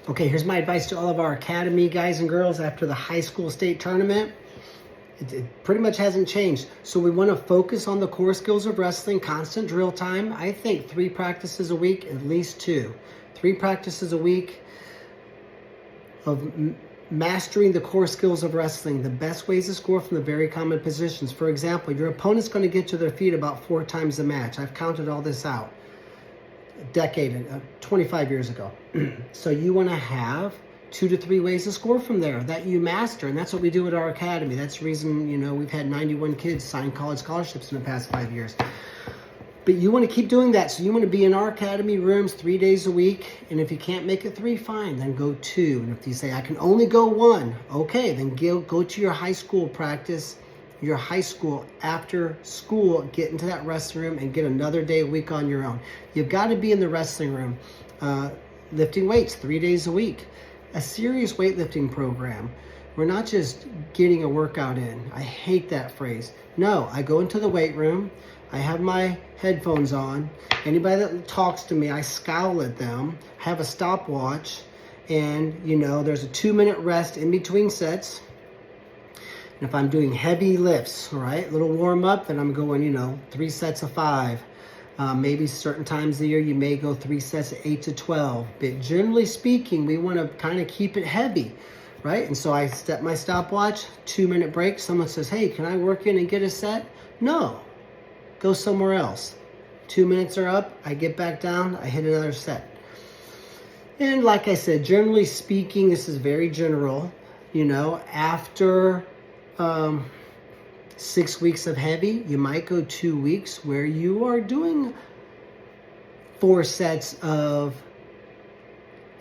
Okay, here's my advice to all of our academy guys and girls after the high school state tournament. It pretty much hasn't changed. So we want to focus on the core skills of wrestling, constant drill time. I think 3 practices a week, at least 2. 3 practices a week of mastering the core skills of wrestling. The best ways to score from the very common positions. For example, your opponent's going to get to their feet about 4 times a match. I've counted all this out. A decade, 25 years ago. So you want to have 2 to 3 ways to score from there that you master, and that's what we do at our academy. That's the reason, we've had 91 kids sign college scholarships in the past 5 years. But you want to keep doing that, so you want to be in our academy rooms 3 days a week, and if you can't make it 3, fine, then go 2. And if you say, I can only go 1, okay, then go to your high school practice, your high school, after school, get into that wrestling room and get another day a week on your own. You've got to be in the wrestling room, lifting weights 3 days a week. A serious weightlifting program. We're not just getting a workout in. I hate that phrase. No, I go into the weight room. I have my headphones on. Anybody that talks to me, I scowl at them. I have a stopwatch. And, there's a 2-minute rest in between sets. And if I'm doing heavy lifts, all right, little warm up, then I'm going, 3 sets of 5. Maybe certain times of the year you may go 3 sets of 8 to 12. But generally speaking, we want to kind of keep it heavy, right? And so I set my stopwatch, 2-minute break. Someone says, hey, can I work in and get a set? No, go somewhere else. 2 minutes are up, I get back down, I hit another set. And like I said, generally speaking, this is very general, after 6 weeks of heavy, you might go 2 weeks where you are doing 4 sets of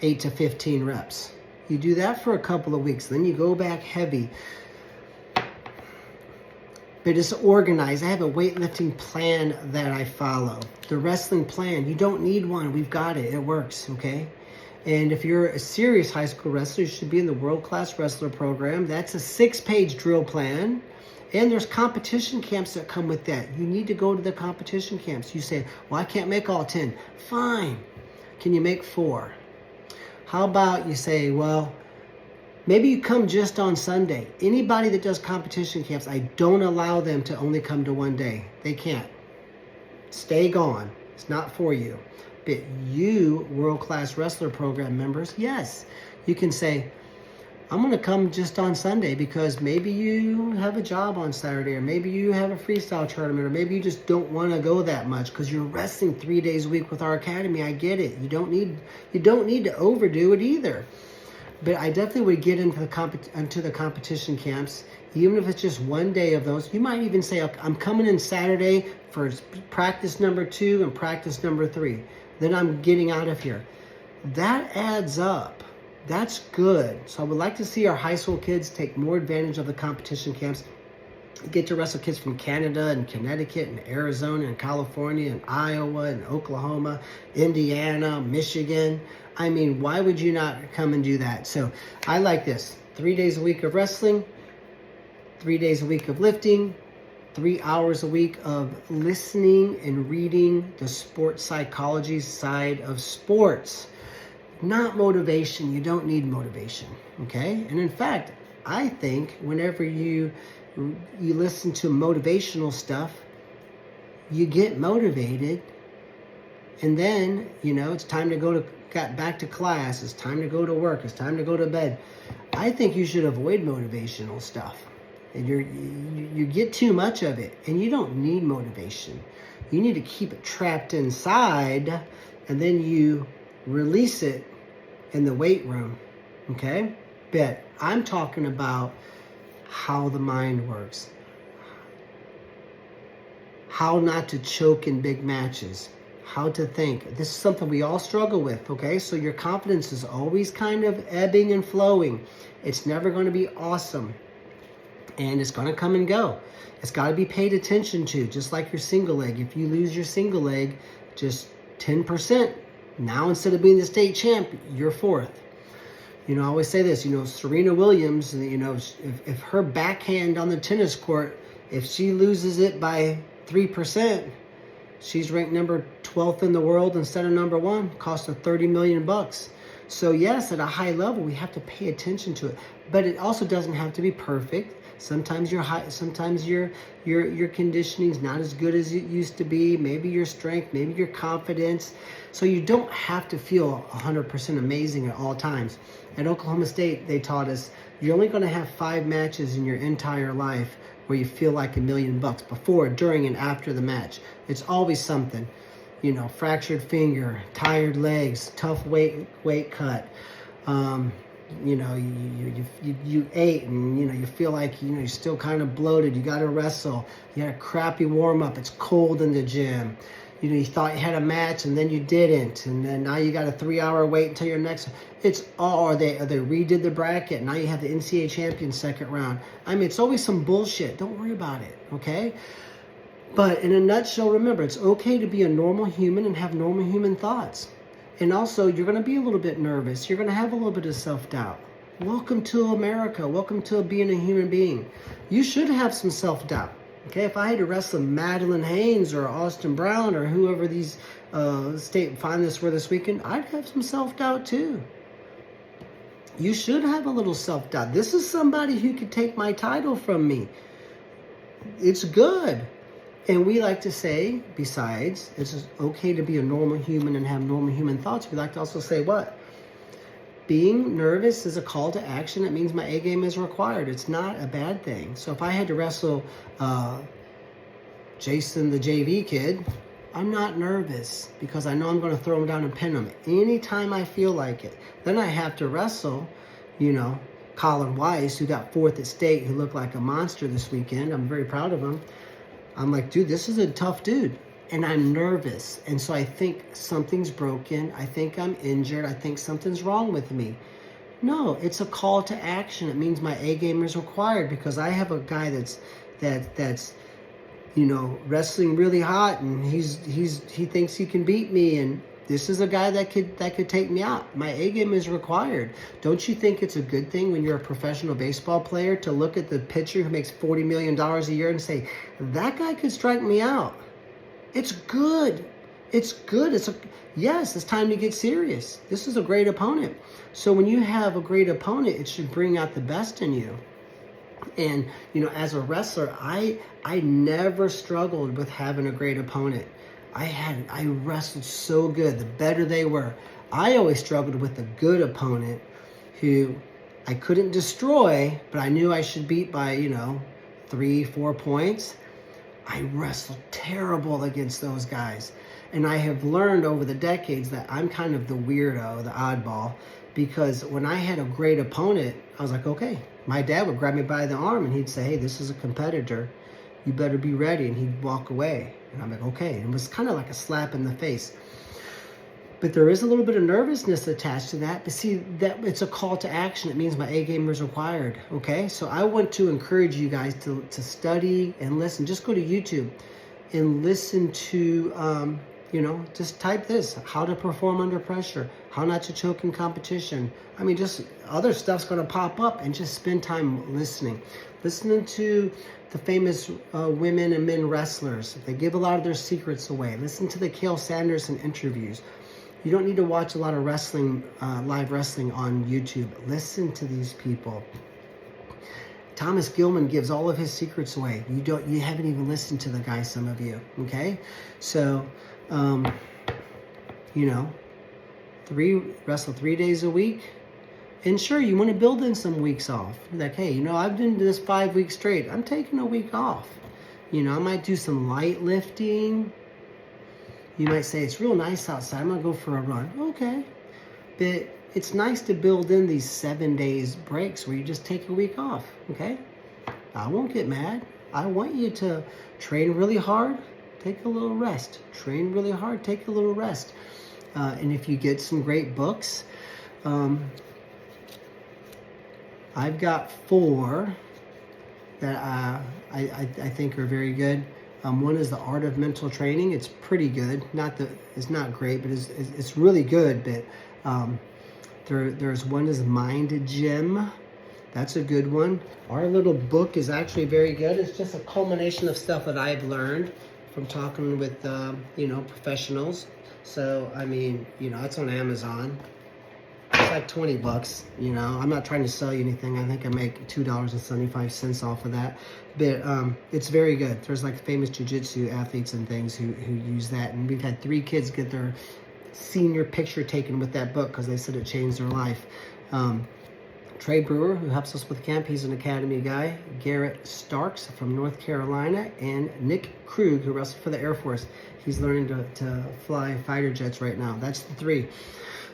8 to 15 reps. You do that for a couple of weeks, then you go back heavy. But it's organized. I have a weightlifting plan that I follow. The wrestling plan, you don't need one. We've got it. It works, okay? And if you're a serious high school wrestler, you should be in the world-class wrestler program. That's a 6-page drill plan. And there's competition camps that come with that. You need to go to the competition camps. You say, well, I can't make all 10. Fine. Can you make 4? How about you say, well, maybe you come just on Sunday. Anybody that does competition camps, I don't allow them to only come to 1 day. They can't. Stay gone. It's not for you. But you, world-class wrestler program members, yes. You can say, I'm going to come just on Sunday because maybe you have a job on Saturday, or maybe you have a freestyle tournament, or maybe you just don't want to go that much because you're wrestling 3 days a week with our academy. I get it. You don't need to overdo it either. But I definitely would get into the competition camps, even if it's just 1 day of those. You might even say, I'm coming in Saturday for practice number 2 and practice number 3. Then I'm getting out of here. That adds up. That's good. So I would like to see our high school kids take more advantage of the competition camps. Get to wrestle kids from Canada and Connecticut and Arizona and California and Iowa and Oklahoma, Indiana, Michigan. I mean, why would you not come and do that? So I like this. 3 days a week of wrestling, 3 days a week of lifting, 3 hours a week of listening and reading the sports psychology side of sports. Not motivation. You don't need motivation, okay? And in fact, I think whenever you listen to motivational stuff, you get motivated, and then, it's time to get back to class, it's time to go to work, it's time to go to bed. I think you should avoid motivational stuff. And you get too much of it, and you don't need motivation. You need to keep it trapped inside, and then you release it in the weight room, okay? But I'm talking about how the mind works, how not to choke in big matches, how to think. This is something we all struggle with, okay? So your confidence is always kind of ebbing and flowing. It's never going to be awesome, and it's going to come and go. It's got to be paid attention to, just like your single leg. If you lose your single leg just 10%, now instead of being the state champ, you're 4th. I always say this, Serena Williams, if her backhand on the tennis court, if she loses it by 3%, she's ranked number 12th in the world instead of number 1. Cost her $30 million. So yes, at a high level, we have to pay attention to it, but it also doesn't have to be perfect. Sometimes sometimes your conditioning is not as good as it used to be. Maybe your strength, maybe your confidence. So you don't have to feel 100% amazing at all times. At Oklahoma State, they taught us you're only going to have 5 matches in your entire life where you feel like $1 million before, during, and after the match. It's always something. You know, fractured finger, tired legs, tough weight cut. You know, you ate and, you know, you feel like, you know, you're still kind of bloated. You got to wrestle. You had a crappy warm up. It's cold in the gym. You know, you thought you had a match and then you didn't. And then now you got a 3-hour wait until your next. It's all, or they redid the bracket. Now you have the NCAA champion second round. I mean, it's always some bullshit. Don't worry about it. Okay. But in a nutshell, remember, it's okay to be a normal human and have normal human thoughts. And also, you're going to be a little bit nervous. You're going to have a little bit of self-doubt. Welcome to America. Welcome to being a human being. You should have some self-doubt. Okay, if I had to wrestle Madeline Haynes or Austin Brown or whoever these state finalists were this weekend, I'd have some self-doubt too. You should have a little self-doubt. This is somebody who could take my title from me. It's good. And we like to say, besides, it's okay to be a normal human and have normal human thoughts, we like to also say what? Being nervous is a call to action. It means my A game is required. It's not a bad thing. So if I had to wrestle Jason, the JV kid, I'm not nervous because I know I'm going to throw him down and pin him anytime I feel like it. Then I have to wrestle, you know, Colin Weiss, who got 4th at state, who looked like a monster this weekend. I'm very proud of him. I'm like, dude, this is a tough dude. And I'm nervous. And so I think something's broken. I think I'm injured. I think something's wrong with me. No, it's a call to action. It means my A game is required because I have a guy that's you know, wrestling really hot and he thinks he can beat me, and this is a guy that could take me out. My A game is required. Don't you think it's a good thing when you're a professional baseball player to look at the pitcher who makes $40 million a year and say, that guy could strike me out? It's good. It's good. Yes, it's time to get serious. This is a great opponent. So when you have a great opponent, it should bring out the best in you. And, you know, as a wrestler, I never struggled with having a great opponent. I wrestled so good, the better they were. I always struggled with a good opponent who I couldn't destroy, but I knew I should beat by, you know, 3-4 points. I wrestled terrible against those guys. And I have learned over the decades that I'm kind of the weirdo, the oddball, because when I had a great opponent, I was like, okay. My dad would grab me by the arm and he'd say, hey, this is a competitor. You better be ready. And he'd walk away. And I'm like, okay. And it was kind of like a slap in the face. But there is a little bit of nervousness attached to that. But see, that it's a call to action. It means my A game is required. Okay? So I want to encourage you guys to study and listen. Just go to YouTube and listen to, you know, just type this: how to perform under pressure, how not to choke in competition. I mean, just other stuff's going to pop up, and just spend time listening. Listening to the famous women and men wrestlers. They give a lot of their secrets away. Listen to the Cael Sanderson interviews. You don't need to watch a lot of wrestling, live wrestling on YouTube. Listen to these people. Thomas Gilman gives all of his secrets away. You haven't even listened to the guy, some of you, okay? So, you know, wrestle 3 days a week. And sure, you want to build in some weeks off. Like, hey, you know, I've been this 5 weeks straight. I'm taking a week off. You know, I might do some light lifting. You might say, it's real nice outside. I'm going to go for a run. Okay. But it's nice to build in these 7 days breaks where you just take a week off. Okay. I won't get mad. I want you to train really hard, take a little rest. Train really hard, take a little rest. And if you get some great books, I've got 4 that I think are very good. One is The Art of Mental Training. It's pretty good. It's not great, but it's really good. But there's one is Mind Gym. That's a good one. Our little book is actually very good. It's just a culmination of stuff that I've learned from talking with you know, professionals. So I mean, you know, it's on Amazon. like 20 bucks, you know. I'm not trying to sell you anything. I think I make $2.75 off of that. But it's very good. There's like famous jiu-jitsu athletes and things who use that. And we've had 3 kids get their senior picture taken with that book because they said it changed their life. Trey Brewer, who helps us with camp, he's an Academy guy. Garrett Starks from North Carolina. And Nick Krug, who wrestled for the Air Force. He's learning to fly fighter jets right now. That's the 3.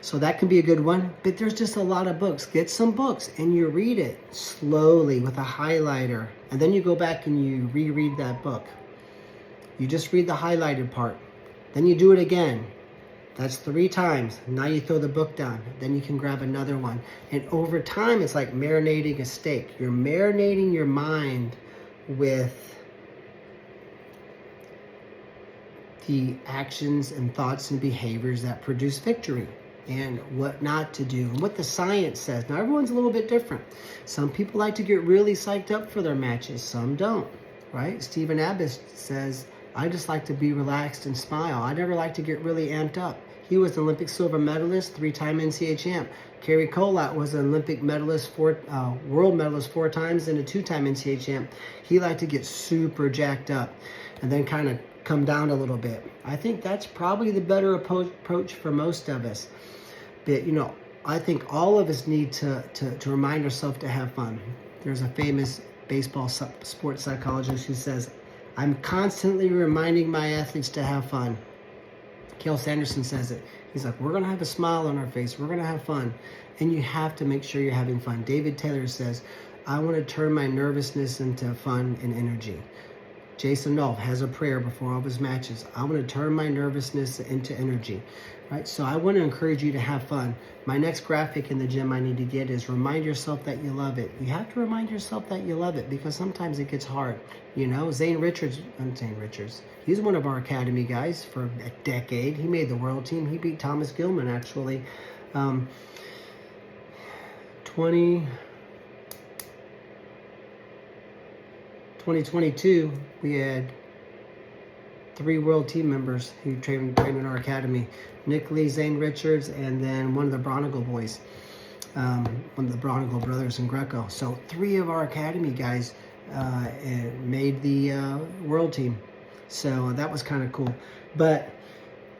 So that can be a good one. But there's just a lot of books. Get some books and you read it slowly with a highlighter. And then you go back and you reread that book. You just read the highlighted part. Then you do it again. That's 3 times. Now you throw the book down. Then you can grab another one. And over time, it's like marinating a steak. You're marinating your mind with the actions and thoughts and behaviors that produce victory, and what not to do, and what the science says. Now, everyone's a little bit different. Some people like to get really psyched up for their matches. Some don't, right? Stephen Abbott says, I just like to be relaxed and smile. I never like to get really amped up. He was an Olympic silver medalist, 3-time NCAA champ. Kerry Collat was an Olympic medalist, world medalist 4 times, and a 2-time NCAA champ. He liked to get super jacked up and then kind of come down a little bit. I think that's probably the better approach for most of us. But, you know, I think all of us need to remind ourselves to have fun. There's a famous baseball sports psychologist who says, I'm constantly reminding my athletes to have fun. Cale Sanderson says it. He's like, we're going to have a smile on our face. We're going to have fun. And you have to make sure you're having fun. David Taylor says, I want to turn my nervousness into fun and energy. Jason Nolf has a prayer before all of his matches. I want to turn my nervousness into energy, right? So I want to encourage you to have fun. My next graphic in the gym I need to get is remind yourself that you love it. You have to remind yourself that you love it because sometimes it gets hard. You know, Zane Richards, he's one of our Academy guys for a decade. He made the world team. He beat Thomas Gilman, actually. 2022, we had 3 world team members who trained in our academy. Nick Lee, Zane Richards, and then one of the Bronigal boys, one of the Bronigal brothers in Greco. So 3 of our academy guys made the world team. So that was kind of cool. But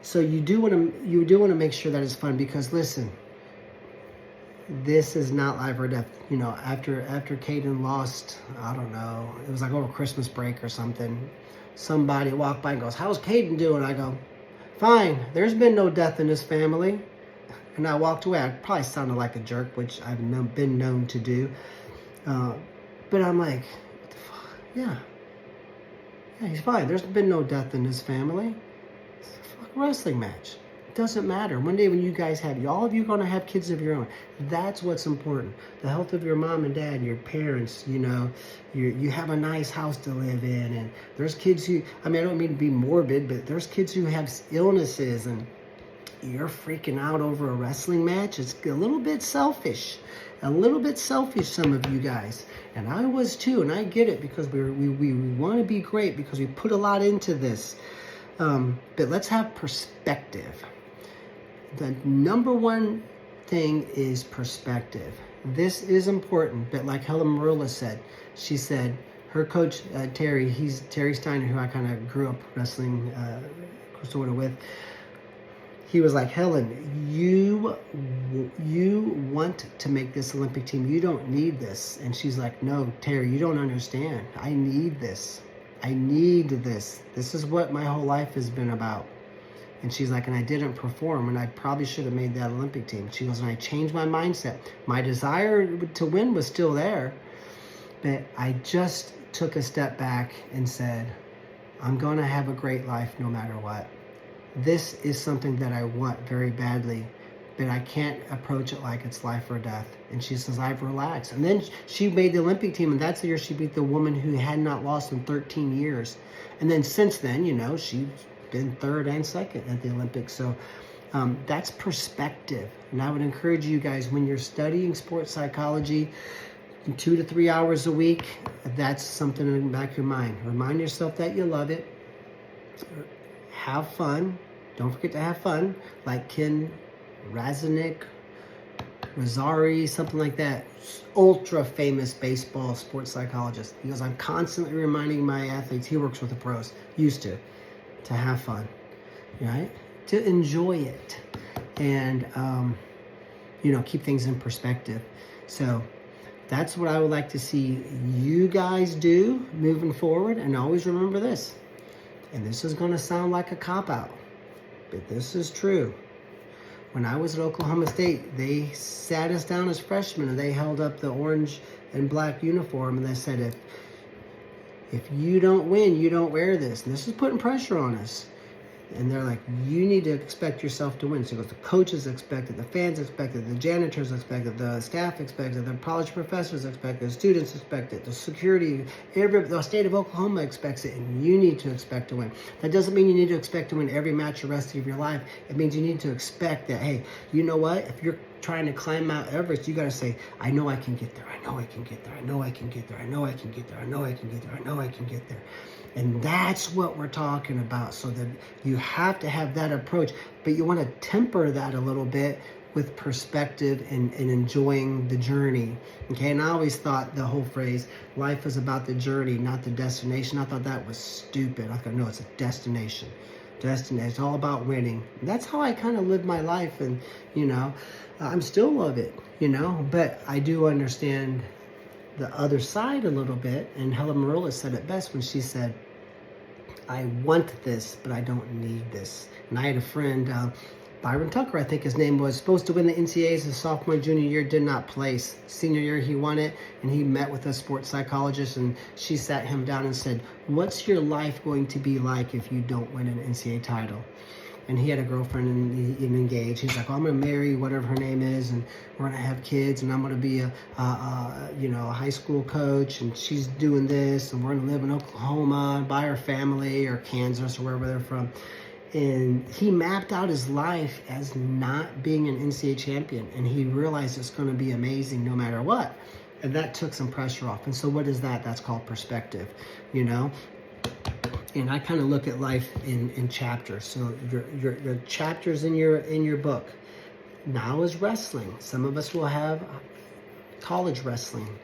so you do want to make sure that it's fun because listen, this is not life or death. You know, after Caden lost, I don't know, it was like over Christmas break or something. Somebody walked by and goes, how's Caden doing? I go, fine. There's been no death in this family. And I walked away. I probably sounded like a jerk, which I've been known to do. But I'm like, what the fuck? Yeah, he's fine. There's been no death in this family. It's a fucking wrestling match. Doesn't matter. One day when you guys have, all of you are going to have kids of your own. That's what's important. The health of your mom and dad, your parents, you know, you have a nice house to live in. And there's kids who, I mean, I don't mean to be morbid, but there's kids who have illnesses and you're freaking out over a wrestling match. It's a little bit selfish. Some of you guys. And I was too, and I get it because we want to be great because we put a lot into this. But let's have perspective. The number one thing is perspective. This is important, but like Helen Marula said, she said, her coach, Terry Steiner, who I kind of grew up wrestling sort of with, he was like, Helen, you want to make this Olympic team. You don't need this. And she's like, no, Terry, you don't understand. I need this. I need this. This is what my whole life has been about. And she's like, and I didn't perform, and I probably should have made that Olympic team. She goes, and I changed my mindset. My desire to win was still there, but I just took a step back and said, I'm going to have a great life no matter what. This is something that I want very badly, but I can't approach it like it's life or death. And she says, I've relaxed. And then she made the Olympic team, and that's the year she beat the woman who had not lost in 13 years. And then since then, you know, she's been 3rd and 2nd at the Olympics. So that's perspective. And I would encourage you guys, when you're studying sports psychology, 2 to 3 hours a week, that's something in the back of your mind. Remind yourself that you love it. Have fun. Don't forget to have fun. Like Ken Raznick Rosari, something like that, ultra famous baseball sports psychologist. He goes, I'm constantly reminding my athletes, he works with the pros, used to have fun, right? To enjoy it and, keep things in perspective. So that's what I would like to see you guys do moving forward. And always remember this, and this is going to sound like a cop-out, but this is true. When I was at Oklahoma State, they sat us down as freshmen and they held up the orange and black uniform and they said, if you don't win, you don't wear this. And this is putting pressure on us. And they're like, you need to expect yourself to win. So the coaches expect it, the fans expect it, the janitors expect it, the staff expect it, the college professors expect it, the students expect it, the security, the state of Oklahoma expects it, and you need to expect to win. That doesn't mean you need to expect to win every match the rest of your life. It means you need to expect that, hey, you know what? If you're trying to climb Mount Everest, you got to say, I know I can get there. I know I can get there. I know I can get there. I know I can get there. I know I can get there. I know I can get there. And that's what we're talking about. So that you have to have that approach, but you want to temper that a little bit with perspective and enjoying the journey. Okay, and I always thought the whole phrase, life is about the journey, not the destination. I thought that was stupid. I thought, no, it's a destination. It's all about winning. And that's how I kind of live my life, and I'm still love it, but I do understand the other side a little bit. And Helen Marola said it best when she said, I want this, but I don't need this. And I had a friend, Byron Tucker, I think his name was, supposed to win the NCAAs his sophomore and junior year, did not place. Senior year, he won it, and he met with a sports psychologist, and she sat him down and said, what's your life going to be like if you don't win an NCAA title? And he had a girlfriend and engaged. He's like, I'm going to marry whatever her name is, and we're going to have kids, and I'm going to be a high school coach, and she's doing this, and we're going to live in Oklahoma by her family or Kansas or wherever they're from. And he mapped out his life as not being an NCAA champion, and he realized it's going to be amazing no matter what. And that took some pressure off. And so what is that? That's called perspective, And I kind of look at life in chapters. So your chapters in your book now is wrestling. Some of us will have college wrestling.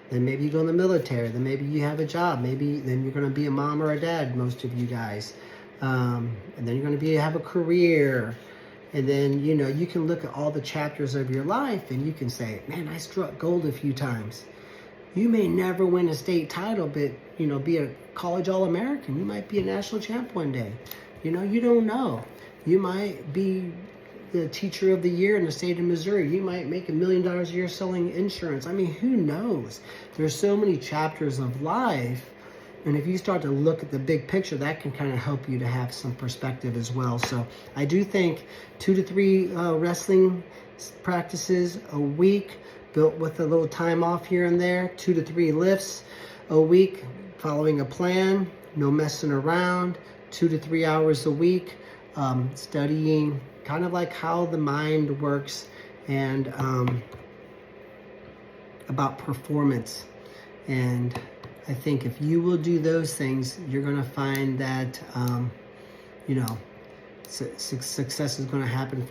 Then maybe you go in the military. Then maybe you have a job. Maybe then you're going to be a mom or a dad, most of you guys. And then you're going to have a career. And then, you can look at all the chapters of your life and you can say, man, I struck gold a few times. You may never win a state title, but, be a college All-American. You might be a national champ one day. You don't know. You might be the teacher of the year in the state of Missouri. You might make $1 million a year selling insurance. I mean, who knows? There's so many chapters of life. And if you start to look at the big picture, that can kind of help you to have some perspective as well. So I do think 2 to 3 wrestling practices a week, built with a little time off here and there, 2 to 3 lifts a week, following a plan, no messing around, 2 to 3 hours a week, studying kind of like how the mind works and about performance. And I think if you will do those things, you're going to find that, success is going to happen.